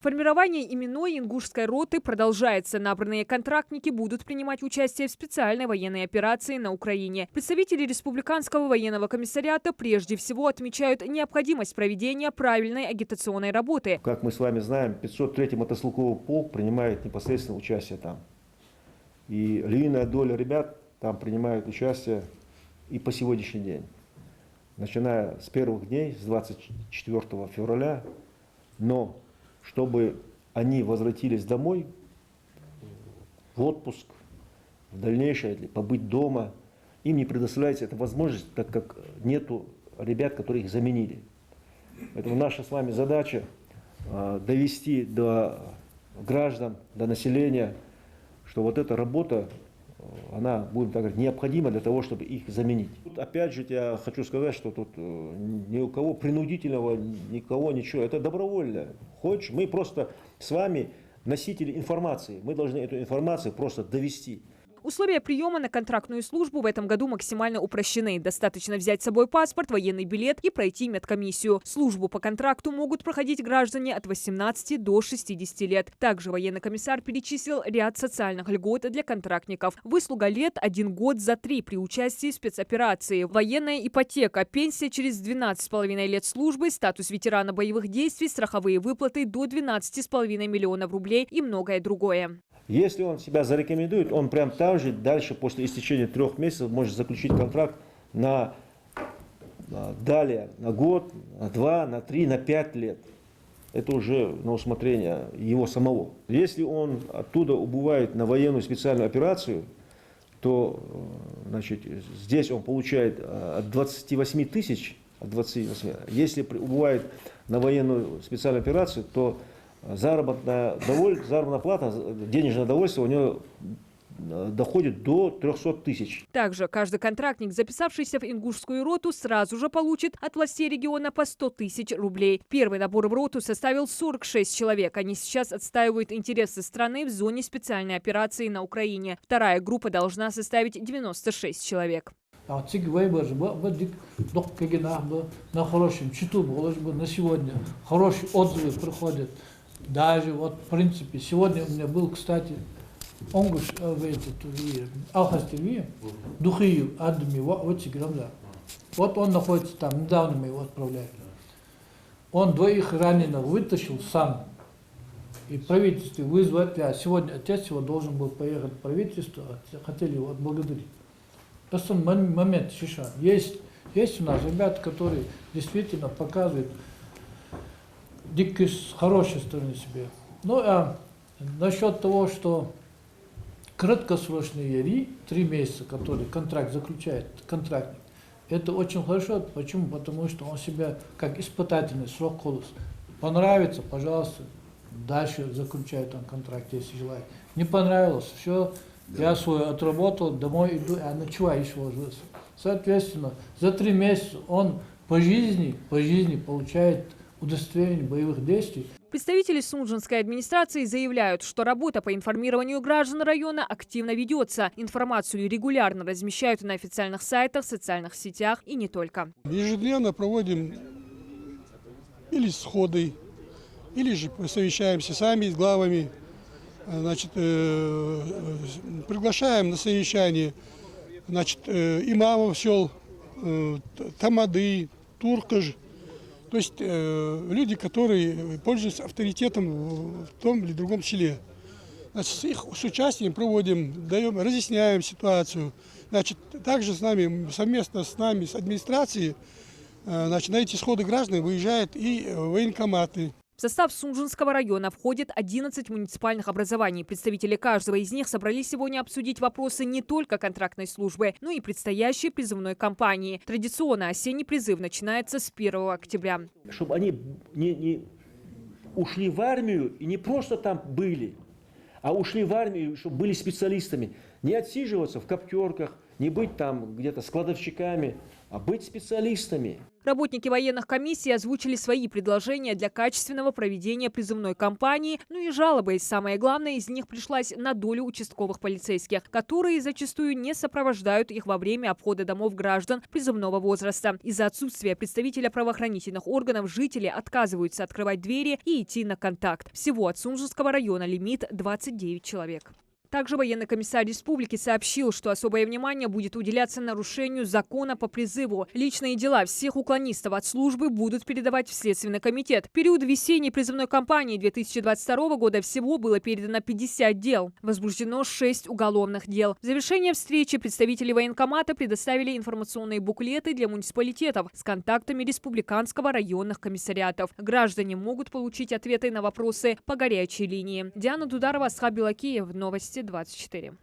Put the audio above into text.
Формирование именной ингушской роты продолжается. Набранные контрактники будут принимать участие в специальной военной операции на Украине. Представители Республиканского военного комиссариата прежде всего отмечают необходимость проведения правильной агитационной работы. Как мы с вами знаем, 503-й мотострелковый полк принимает непосредственно участие там. И львиная доля ребят там принимают участие и по сегодняшний день. Начиная с первых дней, с 24 февраля, но чтобы они возвратились домой, в отпуск, в дальнейшее, побыть дома, им не предоставляется эта возможность, так как нету ребят, которые их заменили. Поэтому наша с вами задача довести до граждан, до населения, что вот эта работа, она, будем так говорить, необходима для того, чтобы их заменить. Тут, опять же, я хочу сказать, что тут ни у кого принудительного, никого ничего. Это добровольно. Хочешь, мы просто с вами носители информации. Мы должны эту информацию просто довести. Условия приема на контрактную службу в этом году максимально упрощены. Достаточно взять с собой паспорт, военный билет и пройти медкомиссию. Службу по контракту могут проходить граждане от 18 до 60 лет. Также военный комиссар перечислил ряд социальных льгот для контрактников. Выслуга лет 1 год за 3 при участии в спецоперации. Военная ипотека, пенсия через 12,5 лет службы, статус ветерана боевых действий, страховые выплаты до 12,5 миллионов рублей и многое другое. Если он себя зарекомендует, он прям там же дальше, после истечения 3 месяцев, может заключить контракт на далее, на год, на 2, на 3, на 5 лет. Это уже на усмотрение его самого. Если он оттуда убывает на военную специальную операцию, то значит, здесь он получает от 28 тысяч, от 28. Если убывает на военную специальную операцию, то заработная плата, денежное довольствие у него доходит до 300 тысяч. Также каждый контрактник, записавшийся в ингушскую роту, сразу же получит от властей региона по 100 тысяч рублей. Первый набор в роту составил 46 человек. Они сейчас отстаивают интересы страны в зоне специальной операции на Украине. Вторая группа должна составить 96 человек. На хорошем счету, на сегодня хорошие отзывы приходят. Даже вот в принципе сегодня у меня был, кстати, онгуш Алхастеви, Духию, Адми, вот Грамза. Вот он находится там, недавно мы его отправляли. Он 2 раненых вытащил сам. И правительство вызвать, а сегодня отец его должен был поехать в правительство, хотели его отблагодарить. Просто момент Шиша. Есть у нас ребята, которые действительно показывают с хорошей стороны себе. Ну а насчет того, что краткосрочные 3 месяца, которые контракт заключает контрактник, это очень хорошо. Почему? Потому что он себя как испытательный срок колос. Понравится, пожалуйста, дальше заключает он контракт, если желает. Не понравилось, все, я свой отработал, домой иду, а ночеваю еще ложился. Соответственно, за 3 месяца он по жизни получает удостоверение боевых действий. Представители Сунжинской администрации заявляют, что работа по информированию граждан района активно ведется. Информацию регулярно размещают на официальных сайтах, социальных сетях и не только. Ежедневно проводим или сходы, или же совещаемся сами с главами. Значит, приглашаем на совещание имамов сел, тамады, туркаш. То есть люди, которые пользуются авторитетом в том или другом селе. Значит, с участием проводим, разъясняем ситуацию. Значит, также совместно с нами, с администрацией, значит, на эти сходы граждан выезжают и военкоматы. В состав Сунжинского района входит 11 муниципальных образований. Представители каждого из них собрались сегодня обсудить вопросы не только контрактной службы, но и предстоящей призывной кампании. Традиционно осенний призыв начинается с 1 октября. Чтобы они не ушли в армию и не просто там были, а ушли в армию, чтобы были специалистами. Не отсиживаться в коптерках, не быть там где-то складовщиками, а быть специалистами. Работники военных комиссий озвучили свои предложения для качественного проведения призывной кампании, и жалобы, самое главное, из них пришлась на долю участковых полицейских, которые зачастую не сопровождают их во время обхода домов граждан призывного возраста. Из-за отсутствия представителя правоохранительных органов жители отказываются открывать двери и идти на контакт. Всего от Сунжского района лимит 29 человек. Также военный комиссар республики сообщил, что особое внимание будет уделяться нарушению закона по призыву. Личные дела всех уклонистов от службы будут передавать в Следственный комитет. В период весенней призывной кампании 2022 года всего было передано 50 дел. Возбуждено 6 уголовных дел. В завершение встречи представители военкомата предоставили информационные буклеты для муниципалитетов с контактами республиканского районных комиссариатов. Граждане могут получить ответы на вопросы по горячей линии. Диана Дударова, Асхаб Белакиев, Новости 24.